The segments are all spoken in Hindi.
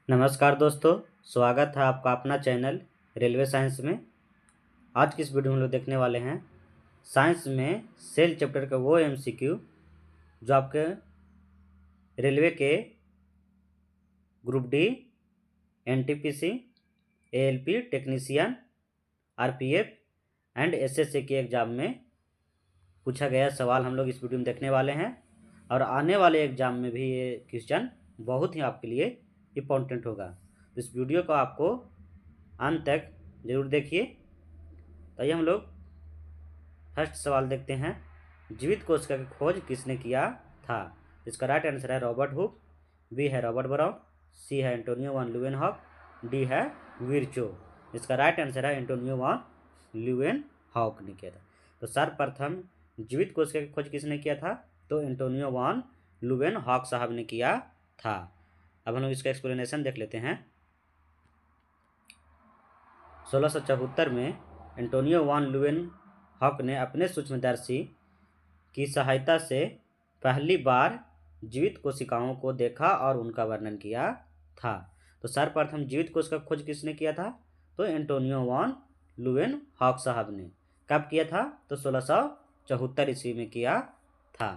नमस्कार दोस्तों, स्वागत है आपका अपना चैनल रेलवे साइंस में। आज की इस वीडियो में हम लोग देखने वाले हैं साइंस में सेल चैप्टर का वो एमसीक्यू जो आपके रेलवे के group D, NTPC, ALP technician, RPF and SSC के एग्ज़ाम में पूछा गया सवाल हम लोग इस वीडियो में देखने वाले हैं। और आने वाले एग्ज़ाम में भी ये क्वेश्चन बहुत ही आपके लिए इम्पोर्टेंट होगा। इस वीडियो को आपको अंत तक जरूर देखिए। तो आइए हम लोग फर्स्ट सवाल देखते हैं। जीवित कोशिका की खोज किसने किया था? इसका राइट आंसर है रॉबर्ट हुक, बी है रॉबर्ट ब्राउन, सी है एंटोनियो वान ल्यूवेनहॉक, डी है विर्चो। इसका राइट आंसर है एंटोनियो वान ल्यूवेनहॉक ने किया था। तो सर्वप्रथम जीवित कोशिका की खोज किसने किया था? तो एंटोनियो वान ल्यूवेनहॉक साहब ने किया था। अब हम लोग इसका एक्सप्लेनेशन देख लेते हैं। 1674 में एंटोनियो वान ल्यूवेनहॉक ने अपने सूक्ष्मदर्शी की सहायता से पहली बार जीवित कोशिकाओं को देखा और उनका वर्णन किया था। तो सर्वप्रथम जीवित कोशिका खोज किसने किया था? तो एंटोनियो वान ल्यूवेनहॉक साहब ने। कब किया था? तो 1674 ईस्वी में किया था।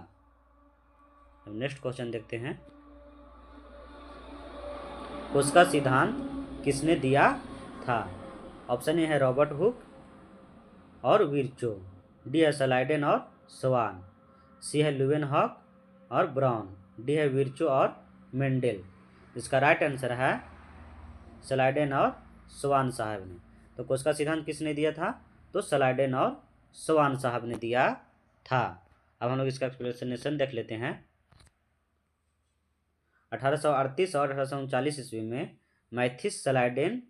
नेक्स्ट क्वेश्चन देखते हैं। कोशिका सिद्धांत किसने दिया था? ऑप्शन ए है रॉबर्ट हुक और विर्चो, डी है सलाइडेन और स्वान, सी है ल्यूवेनहॉक और ब्राउन, डी है विर्चो और मेंडेल। इसका राइट आंसर है सलाइडेन और स्वान साहब ने। तो कोशिका सिद्धांत किसने दिया था? तो सलाइडेन और स्वान साहब ने दिया था। अब हम लोग इसका एक्सप्लेनेशन देख लेते हैं। 1838 और 1839 ईस्वी में मैथिस सलाइडेन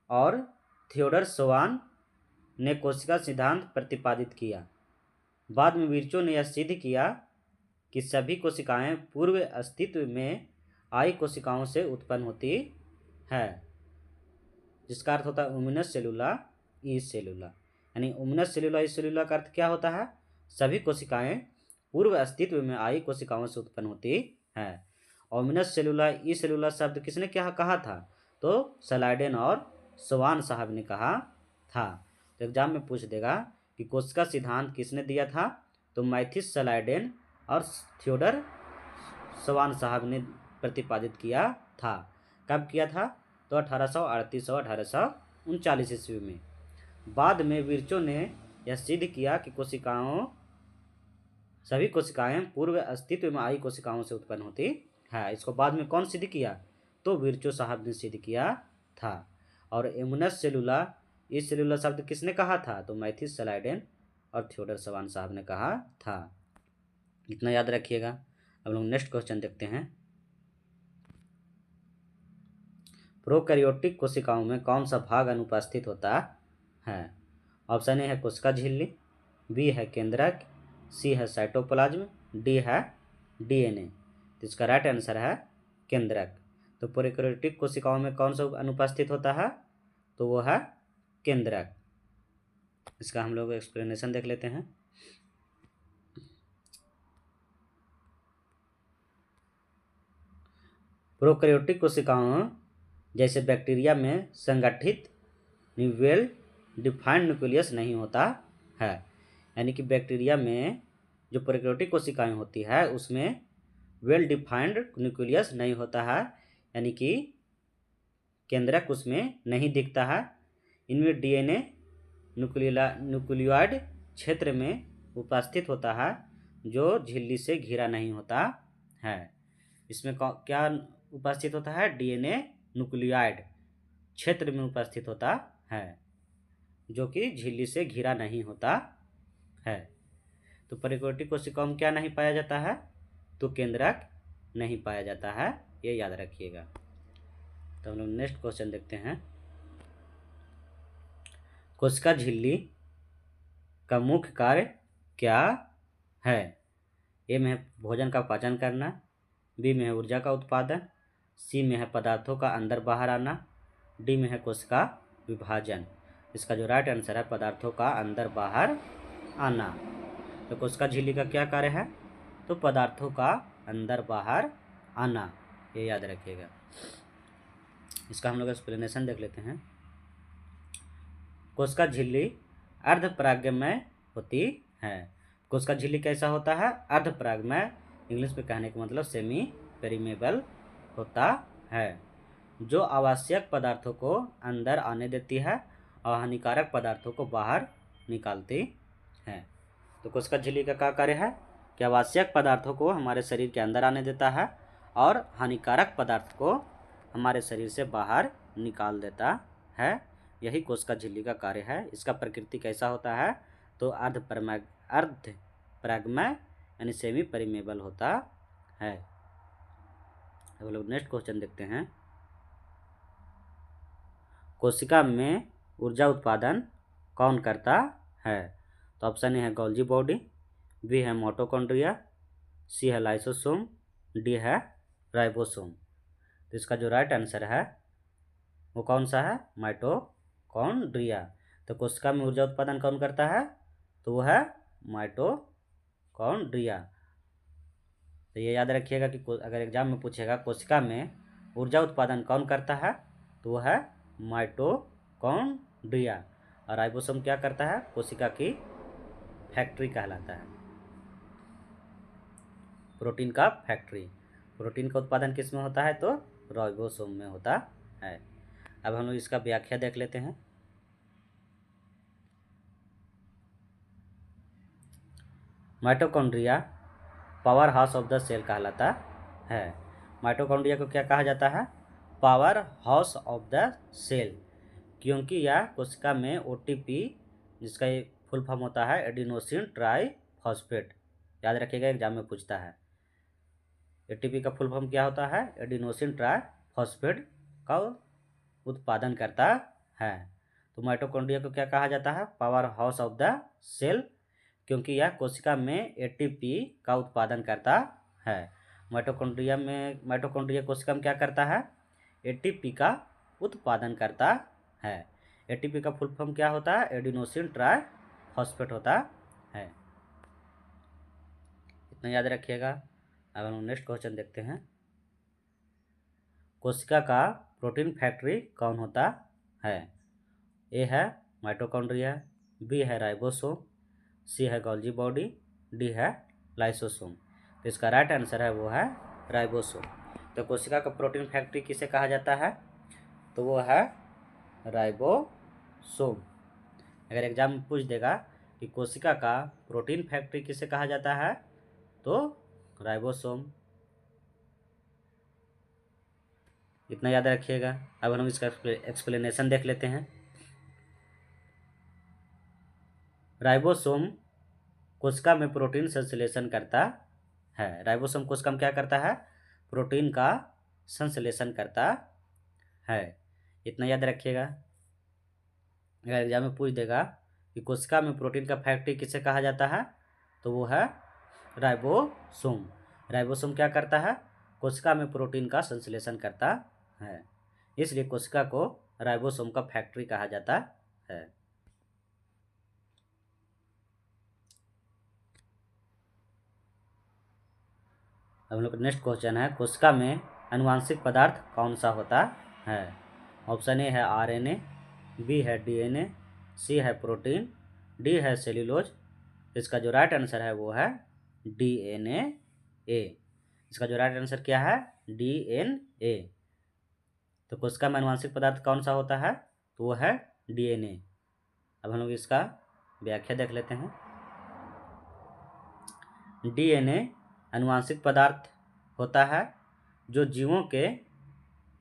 और थियोडर स्वान ने कोशिका सिद्धांत प्रतिपादित किया। बाद में विर्चो ने यह सिद्ध किया कि सभी कोशिकाएं पूर्व अस्तित्व में आई कोशिकाओं से उत्पन्न होती है, जिसका अर्थ होता है उमिनस सेलुला ई सेलुला। यानी उमिनस सेलुला ई सेलुला का अर्थ क्या होता है? सभी कोशिकाएं पूर्व अस्तित्व में आई कोशिकाओं से उत्पन्न होती है। ओमिनस सेलुला ई सेलुला शब्द किसने क्या कहा था? तो सलाइडेन और स्वान साहब ने कहा था। तो एग्जाम में पूछ देगा कि कोशिका सिद्धांत किसने दिया था? तो मैथिस सलाइडेन और थियोडर स्वान साहब ने प्रतिपादित किया था। कब किया था? तो 1838 और 1839 ईस्वी में। बाद में विर्चो ने यह सिद्ध किया कि सभी कोशिकाएं पूर्व अस्तित्व में आई कोशिकाओं से उत्पन्न होती है। इसको बाद में कौन सिद्ध किया? तो विर्चो साहब ने सिद्ध किया था। और एमुनस सेलुला इस सेलुला शब्द किसने कहा था? तो मैथिस सलाइडेन और थियोडर स्वान साहब ने कहा था। इतना याद रखिएगा। अब लोग नेक्स्ट क्वेश्चन देखते हैं। प्रोकैरियोटिक कोशिकाओं में कौन सा भाग अनुपस्थित होता है? ऑप्शन ए है कोशिका झिल्ली, बी है केंद्रक, सी है साइटोप्लाज्म, डी है डीएनए। तो इसका राइट आंसर है केंद्रक। तो प्रोकैरियोटिक कोशिकाओं में कौन सा अनुपस्थित होता है? तो वो है केंद्रक। इसका हम लोग एक्सप्लेनेशन देख लेते हैं। प्रोकैरियोटिक कोशिकाओं जैसे बैक्टीरिया में संगठित वेल डिफाइंड न्यूक्लियस नहीं होता है। यानी कि बैक्टीरिया में जो प्रोकैरियोटिक कोशिकाएं होती है उसमें वेल डिफाइंड न्यूक्लियस नहीं होता है, यानी कि केंद्रक उसमें नहीं दिखता है। इनमें डीएनए न्यूक्लियोइड क्षेत्र में उपस्थित होता है जो झिल्ली से घिरा नहीं होता है। इसमें क्या उपस्थित होता है? डीएनए न्यूक्लियोइड क्षेत्र में उपस्थित होता है जो कि झिल्ली से घिरा नहीं होता है। तो प्रोकैरियोटिक कोशिकाओं में क्या नहीं पाया जाता है? तो केंद्रक नहीं पाया जाता है, ये याद रखिएगा। तो हम लोग नेक्स्ट क्वेश्चन देखते हैं। कोशिका झिल्ली का मुख्य कार्य क्या है? ए में है भोजन का पाचन करना, बी में है ऊर्जा का उत्पादन, सी में है पदार्थों का अंदर बाहर आना, डी में है कोशिका विभाजन। इसका जो राइट आंसर है पदार्थों का अंदर बाहर आना। तो कोशिका झिल्ली का क्या कार्य है? तो पदार्थों का अंदर बाहर आना, ये याद रखिएगा। इसका हम लोग एक्सप्लेनेशन देख लेते हैं। कोशिका झिल्ली अर्धपरागमय होती है। कोशिका झिल्ली कैसा होता है? अर्धपरागमय, इंग्लिश में कहने का मतलब सेमी पेरिमेबल होता है, जो आवश्यक पदार्थों को अंदर आने देती है और हानिकारक पदार्थों को बाहर निकालती है। तो कोशिका झिल्ली का क्या कार्य है कि आवश्यक पदार्थों को हमारे शरीर के अंदर आने देता है और हानिकारक पदार्थ को हमारे शरीर से बाहर निकाल देता है। यही कोशिका झिल्ली का कार्य है। इसका प्रकृति कैसा होता है? तो अर्धपरागमय यानी सेमी परिमेबल होता है। अब लोग नेक्स्ट क्वेश्चन देखते हैं। कोशिका में ऊर्जा उत्पादन कौन करता है? तो ऑप्शन ए है गोल्जी बॉडी, बी है माइटोकॉन्ड्रिया, सी है लाइसोसोम, डी है राइबोसोम। तो इसका जो राइट आंसर है वो कौन सा है? माइटोकॉन्ड्रिया। तो कोशिका में ऊर्जा उत्पादन कौन करता है? तो वो है माइटोकॉन्ड्रिया। तो ये याद रखिएगा कि अगर एग्जाम में पूछेगा कोशिका में ऊर्जा उत्पादन कौन करता है, तो वो है माइटोकॉन्ड्रिया। और राइबोसोम क्या करता है? कोशिका की फैक्ट्री कहलाता है, प्रोटीन का फैक्ट्री। प्रोटीन का उत्पादन किस में होता है? तो राइबोसोम में होता है। अब हम लोग इसका व्याख्या देख लेते हैं। Mitochondria power house of the cell कहलाता है। माइटोकॉन्ड्रिया को क्या कहा जाता है? Power house of the cell, क्योंकि यह कोशिका में ओटीपी, जिसका एक फुल फॉर्म होता है एडिनोसिन ट्राइफॉस्फेट, याद रखिएगा एग्जाम में पूछता है। एटीपी का फुल फॉर्म क्या होता है? एडिनोसिन ट्राइफॉस्फेट का उत्पादन करता है। तो माइटोकॉन्ड्रिया को क्या कहा जाता है? Power house of the cell, क्योंकि यह कोशिका में एटीपी का उत्पादन करता है। माइटोकॉन्ड्रिया कोशिका में क्या करता है? एटीपी का उत्पादन करता है। एटीपी का फुल फॉर्म क्या होता है? एडिनोसिन ट्राइफॉस्फेट होता है। इतना याद रखिएगा। अब हम नेक्स्ट क्वेश्चन देखते हैं। कोशिका का प्रोटीन फैक्ट्री कौन होता है? ए है माइटोकॉन्ड्रिया, बी है राइबोसोम, सी है गोल्जी बॉडी, डी है लाइसोसोम। तो इसका राइट आंसर है वो है राइबोसोम। तो कोशिका का प्रोटीन फैक्ट्री किसे कहा जाता है? तो वो है राइबोसोम। अगर एग्जाम में पूछ देगा कि कोशिका का प्रोटीन फैक्ट्री किसे कहा जाता है, तो राइबोसोम। इतना याद रखिएगा। अब हम इसका एक्सप्लेनेशन देख लेते हैं। राइबोसोम कोशिका में प्रोटीन संश्लेषण करता है। राइबोसोम कोशिका में क्या करता है? प्रोटीन का संश्लेषण करता है। इतना याद रखिएगा। अगर एग्जाम में पूछ देगा कि कोशिका में प्रोटीन का फैक्ट्री किसे कहा जाता है, तो वो है राइबोसोम। राइबोसोम क्या करता है? कोशिका में प्रोटीन का संश्लेषण करता है, इसलिए कोशिका को राइबोसोम का फैक्ट्री कहा जाता है। अब हम लोग नेक्स्ट क्वेश्चन है, कोशिका में आनुवांशिक पदार्थ कौन सा होता है? ऑप्शन ए है आरएनए, बी है डीएनए, सी है प्रोटीन, डी है सेल्यूलोज। इसका जो राइट आंसर है वो है डीएनए। इसका जो राइट आंसर क्या है? डीएनए। तो कोशिका में आनुवांशिक पदार्थ कौन सा होता है? तो वो है डीएनए। अब हम लोग इसका व्याख्या देख लेते हैं। डीएनए आनुवांशिक पदार्थ होता है जो जीवों के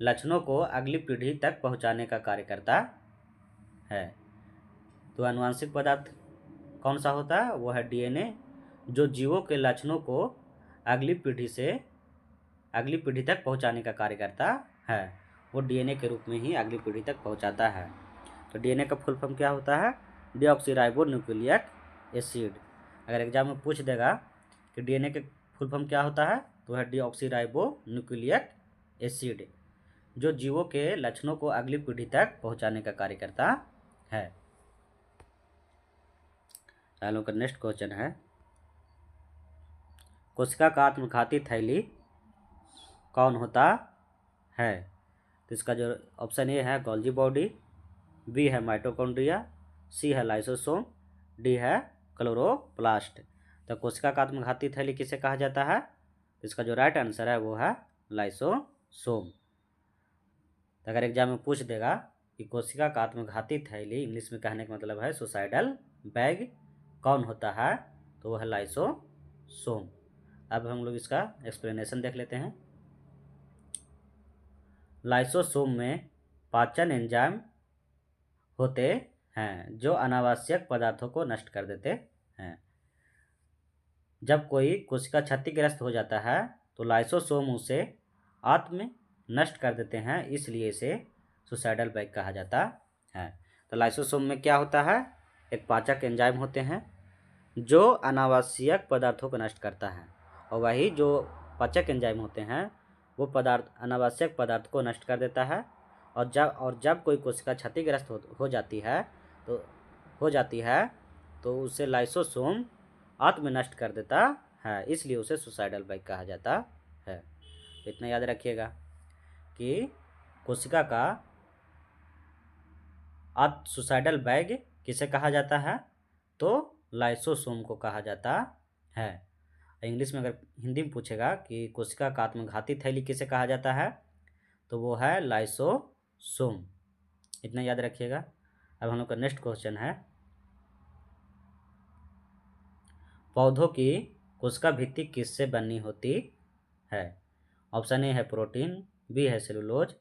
लक्षणों को अगली पीढ़ी तक पहुंचाने का कार्य करता है। तो आनुवांशिक पदार्थ कौन सा होता है? वो है डीएनए, जो जीवों के लक्षणों को अगली पीढ़ी तक पहुंचाने का कार्य करता है। वो डीएनए के रूप में ही अगली पीढ़ी तक पहुंचाता है। तो डीएनए का फुल फॉर्म क्या होता है? Deoxyribo nucleic acid. अगर एग्जाम में पूछ देगा कि डीएनए के फुल फॉर्म क्या होता है, तो है डीऑक्सीराइबो न्यूक्लिक एसिड, जो जीवों के लक्षणों को अगली पीढ़ी तक पहुंचाने का कार्य करता है। हम लोग का नेक्स्ट क्वेश्चन है, कोशिका का आत्मघाती थैली कौन होता है? तो इसका जो ऑप्शन ए है गोल्जी बॉडी, बी है माइटोकॉन्ड्रिया, सी है लाइसोसोम, डी है क्लोरोप्लास्ट। तो कोशिका का आत्मघाती थैली किसे कहा जाता है? तो इसका जो राइट आंसर है वो है लाइसोसोम। तो अगर एग्जाम में पूछ देगा कि कोशिका का आत्मघाती थैली इंग्लिश में कहने का मतलब है सुसाइडल बैग कौन होता है, तो वह है लाइसोसोम। अब हम लोग इसका एक्सप्लेनेशन देख लेते हैं। लाइसोसोम में पाचन एंजाइम होते हैं जो अनावश्यक पदार्थों को नष्ट कर देते हैं। जब कोई कोशिका क्षतिग्रस्त हो जाता है तो लाइसोसोम उसे आत्म नष्ट कर देते हैं, इसलिए इसे सुसाइडल बैग कहा जाता है। तो लाइसोसोम में क्या होता है? एक पाचक एंजाइम होते हैं जो अनावश्यक पदार्थों को नष्ट करता है, और वही जो पाचक एंजाइम होते हैं वो अनावश्यक पदार्थ को नष्ट कर देता है। और जब कोई कोशिका क्षतिग्रस्त हो जाती है तो उसे लाइसोसोम आत्म नष्ट कर देता है, इसलिए उसे सुसाइडल बैग कहा जाता है। इतना याद रखिएगा कि कोशिका का सुसाइडल बैग किसे कहा जाता है? तो लाइसोसोम को कहा जाता है। इंग्लिश में अगर हिंदी में पूछेगा कि कोशिका का आत्मघाती थैली किसे कहा जाता है, तो वो है लाइसोसोम। इतना याद रखिएगा। अब हम लोग का नेक्स्ट क्वेश्चन है, पौधों की कोशिका भित्ति किससे बनी होती है? ऑप्शन ए है प्रोटीन, बी है सेलुलोज,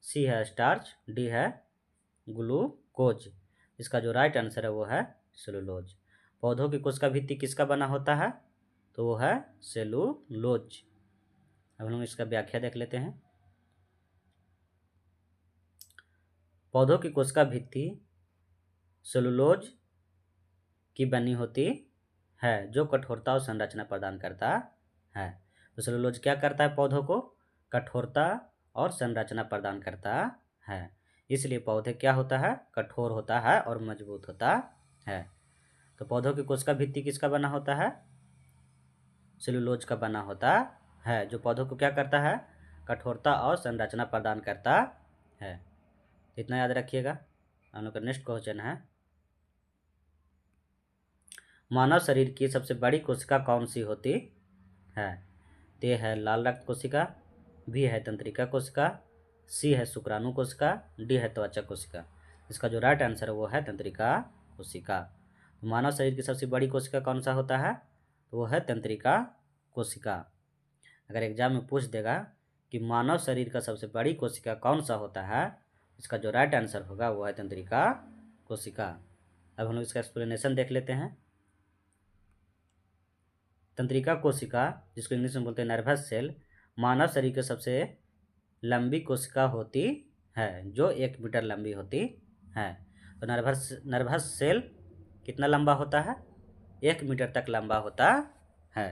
सी है स्टार्च, डी है ग्लूकोज। इसका जो राइट आंसर है वो है सेलुलोज। पौधों की कोशिका भित्ति किसका बना होता है? तो वो है सेलुलोज। अब हम इसका व्याख्या देख लेते हैं। पौधों की कोशिका भित्ति सेलुलोज की बनी होती है जो कठोरता और संरचना प्रदान करता है। तो सेलुलोज क्या करता है? पौधों को कठोरता और संरचना प्रदान करता है, इसलिए पौधे क्या होता है? कठोर होता है और मजबूत होता है। तो पौधों की कोशिका भित्ति किसका बना होता है? सेलुलोज का बना होता है, जो पौधों को क्या करता है? कठोरता और संरचना प्रदान करता है। इतना याद रखिएगा। हम लोग का नेक्स्ट क्वेश्चन है, मानव शरीर की सबसे बड़ी कोशिका कौन सी होती है? तो ये है लाल रक्त कोशिका, बी है तंत्रिका कोशिका, सी है शुक्राणु कोशिका, डी है त्वचा कोशिका। इसका जो राइट आंसर है वो है तंत्रिका कोशिका। तो मानव शरीर की सबसे बड़ी कोशिका कौन सा होता है? तो वो है तंत्रिका कोशिका। अगर एग्जाम में पूछ देगा कि मानव शरीर का सबसे बड़ी कोशिका कौन सा होता है, इसका जो राइट आंसर होगा वो है तंत्रिका कोशिका। अब हम लोग इसका एक्सप्लेनेशन देख लेते हैं। तंत्रिका कोशिका, जिसको इंग्लिश में बोलते हैं नर्वस सेल, मानव शरीर की सबसे लंबी कोशिका होती है जो 1 मीटर लंबी होती है। तो नर्वस सेल कितना लंबा होता है? 1 मीटर तक लंबा होता है।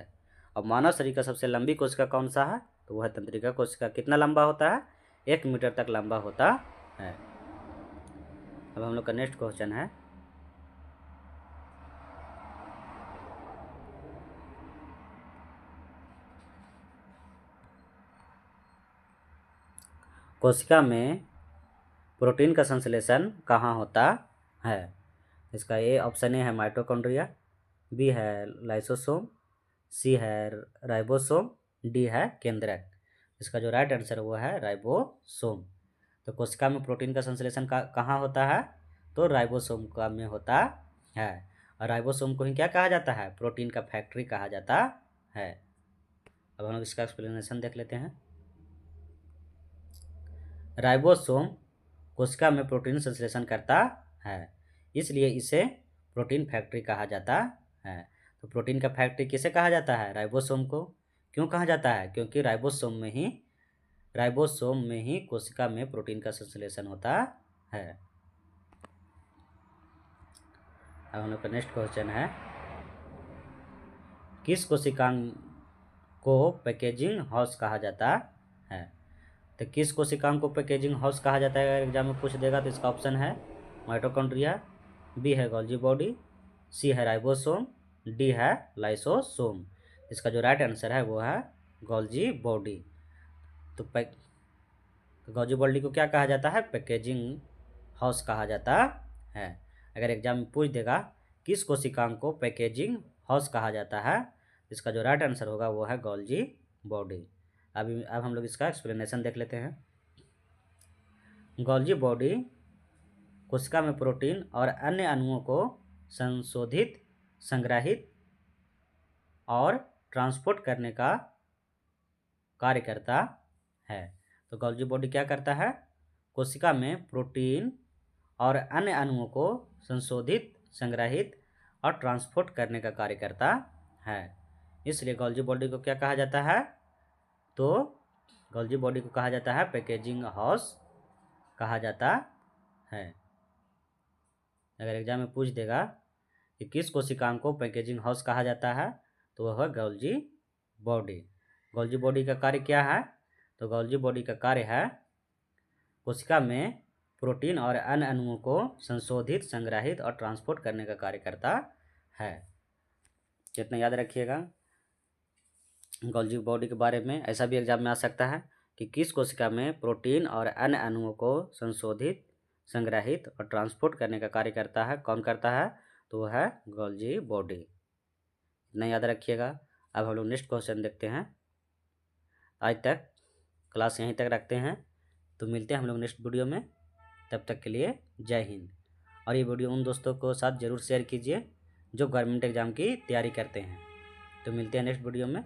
और मानव शरीर का सबसे लंबी कोशिका कौन सा है? तो वह है तंत्रिका कोशिका। कितना लंबा होता है? 1 मीटर तक लंबा होता है। अब हम लोग का नेक्स्ट क्वेश्चन है, कोशिका में प्रोटीन का संश्लेषण कहाँ होता है? इसका ए ऑप्शन ए है माइटोकॉन्ड्रिया, बी है लाइसोसोम, सी है राइबोसोम, डी है केंद्रक। इसका जो राइट आंसर वो है राइबोसोम। तो कोशिका में प्रोटीन का संश्लेषण कहाँ होता है? तो राइबोसोम का में होता है। और राइबोसोम को ही क्या कहा जाता है? प्रोटीन का फैक्ट्री कहा जाता है। अब हम लोग इसका एक्सप्लेनेशन देख लेते हैं। राइबोसोम कोशिका में प्रोटीन संश्लेषण करता है, इसलिए इसे प्रोटीन फैक्ट्री कहा जाता है। तो प्रोटीन का फैक्ट्री किसे कहा जाता है? राइबोसोम को। क्यों कहा जाता है? क्योंकि राइबोसोम में ही कोशिका में प्रोटीन का संश्लेषण होता है। अब हम लोग का नेक्स्ट क्वेश्चन है, किस कोशिकांग को पैकेजिंग हाउस कहा जाता है? तो किस कोशिकांग को पैकेजिंग हाउस कहा जाता है? अगर एग्जाम में पूछ देगा तो इसका ऑप्शन है माइटोकॉन्ड्रिया, बी है गोल्जी बॉडी, सी है राइबोसोम, डी है लाइसोसोम। इसका जो राइट आंसर है वो है गोल्जी बॉडी। तो तो गॉल्जी बॉडी को क्या कहा जाता है? पैकेजिंग हाउस कहा जाता है। अगर एग्जाम में पूछ देगा किस कोशिकांग को पैकेजिंग हाउस कहा जाता है, इसका जो राइट आंसर होगा वो है गॉल्जी बॉडी। अब हम लोग इसका एक्सप्लेनेशन देख लेते हैं। गॉल्जी बॉडी कोशिका में प्रोटीन और अन्य अणुओं को संशोधित, संग्रहित और ट्रांसपोर्ट करने का कार्य करता है। तो गॉल्जी बॉडी क्या करता है? कोशिका में प्रोटीन और अन्य अणुओं को संशोधित, संग्रहित और ट्रांसपोर्ट करने का कार्य करता है। इसलिए गॉल्जी बॉडी को क्या कहा जाता है? तो गॉल्जी बॉडी को कहा जाता है पैकेजिंग हाउस कहा जाता है। अगर एग्जाम में पूछ देगा कि किस कोशिकांग को पैकेजिंग हाउस कहा जाता है, तो वह है गॉल्जी बॉडी। गॉल्जी बॉडी का कार्य क्या है? तो गॉल्जी बॉडी का कार्य है कोशिका में प्रोटीन और अन्य अणुओं को संशोधित, संग्रहित और ट्रांसपोर्ट करने का कार्य करता है। कितना याद रखिएगा गॉल्जी बॉडी के बारे में। ऐसा भी एग्जाम में आ सकता है कि किस कोशिका में प्रोटीन और अन्य अणुओं को संशोधित, संग्रहित और ट्रांसपोर्ट करने का कार्य करता है। कौन करता है? तो वह है गॉल्जी बॉडी। इतना याद रखिएगा। अब हम लोग नेक्स्ट क्वेश्चन देखते हैं। आज तक क्लास यहीं तक रखते हैं, तो मिलते हैं हम लोग नेक्स्ट वीडियो में। तब तक के लिए जय हिंद। और ये वीडियो उन दोस्तों को साथ ज़रूर शेयर कीजिए जो गवर्नमेंट एग्ज़ाम की तैयारी करते हैं। तो मिलते हैं नेक्स्ट वीडियो में।